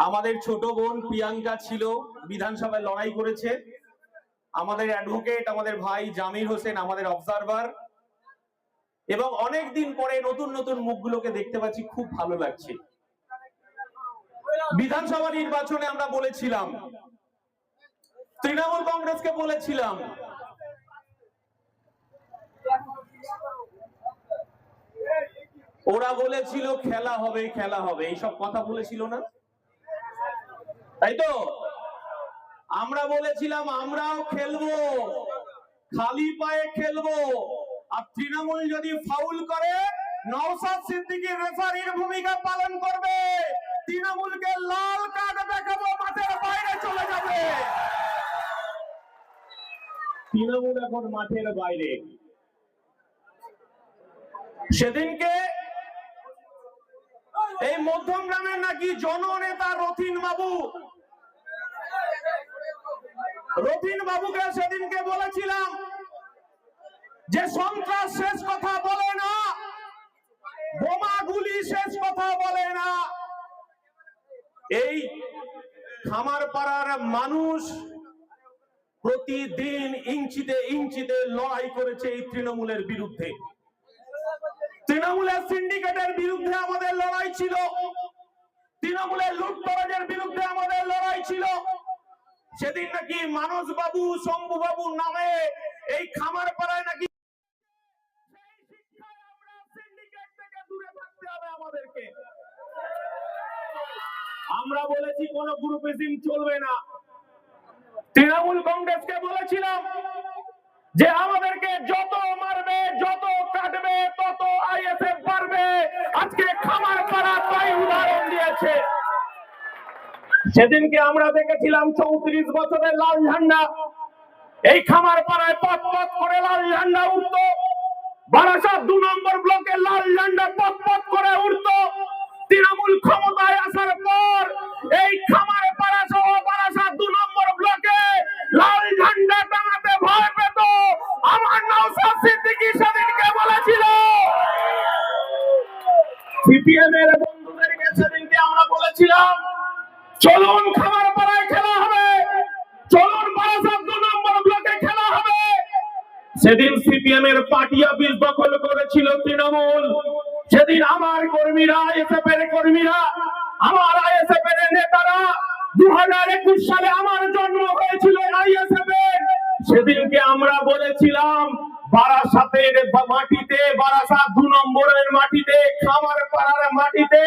আমাদের ছোট বোন প্রিয়াঙ্কা ছিল, বিধানসভায় লড়াই করেছে। আমাদের অ্যাডভোকেট, আমাদের ভাই জামির হোসেন, আমাদের অবজারভার, এবং অনেক দিন পরে নতুন নতুন মুখগুলোকে দেখতে পাচ্ছি, খুব ভালো লাগছে। বিধানসভা নির্বাচনে আমরা বলেছিলাম, তৃণমূল কংগ্রেসকে বলেছিলাম, ওরা বলেছিল খেলা হবে খেলা হবে, এইসব কথা বলেছিল না, তাই তো? আমরা বলেছিলাম আমরাও খেলবো, খালি পায়ে খেলবো, আর তৃণমূল যদি ফাউল করে নওশাদ সিদ্দিকী রেফারির ভূমিকা পালন করবে, তৃণমূলকে লাল কার্ড দেখাবো, মাঠের বাইরে চলে যাবে। তৃণমূল এখন মাঠের বাইরে। সেদিনকে এই মধ্যমগ্রামের নাকি জননেতা রথিন বাবুকে সেদিনকে বলেছিলাম যে সন্ত্রাস শেষ কথা বলে না, বোমাগুলি শেষ কথা বলে না। এই খামারপাড়ার মানুষ প্রতিদিন ইঞ্চিতে ইঞ্চিতে লড়াই করেছে এই তৃণমূলের বিরুদ্ধে। তৃণমূলের সিন্ডিকেটের বিরুদ্ধে আমাদের লড়াই ছিল, তৃণমূলের লুটতরাজের বিরুদ্ধে আমাদের লড়াই ছিল। সেদিন নাকি মানস বাবু, শম্ভু বাবুর নামে এই খামারপাড়ায় নাকি সিন্ডিকেট থেকে দূরে থাকতে হবে আমাদেরকে। আমরা বলেছি কোন গ্রুপিজম চলবে না। তৃণমূল কংগ্রেসকে বলেছিলাম যে আমাদেরকে যত মারবে, যত কাটবে, তত আইএসএফ পারবে। আজকে খামারপাড়া তাই উদাহরণ দিয়েছে। সেদিনকে আমরা দেখেছিলাম 34 বছরের লাল ঝান্ডা এই খামারপাড়ায় পথ পথ করে লাল ঝান্ডা উঠতো। বারাসাত 2 নম্বর ব্লকে লাল ঝান্ডা পথ পথ করে উঠতো। তৃণমূল ক্ষমতায় আসার পর এই খামারপাড়া সহ বারাসাত 2 নম্বর ব্লকে লাল ঝান্ডা টাঙাতে ভয় পেত। আমার নওশাদ সিদ্দিকী সেদিনকে বলেছিল, সিপিএম এর বন্ধুদেরকে সেদিনকে আমরা বলেছিলাম চলুন খামারপাড়ায় খেলা হবে, চলুন বারাসাত 2 নম্বর ব্লকে খেলা হবে। সেদিন সিপিএম এর পার্টি অফিস দখল করেছিল তৃণমূল। সেদিন আমার কর্মীরা, আইএসএফ এর কর্মীরা, আমার আইএসএফ এর নেতারা, 2021 সালে আমার জন্ম হয়েছিল আইএসএফ এর। সেদিনকে আমরা বলেছিলাম বারাসাতের মাটিতে, বারাসাত 2 নম্বরের মাটিতে, খামারপাড়ার মাটিতে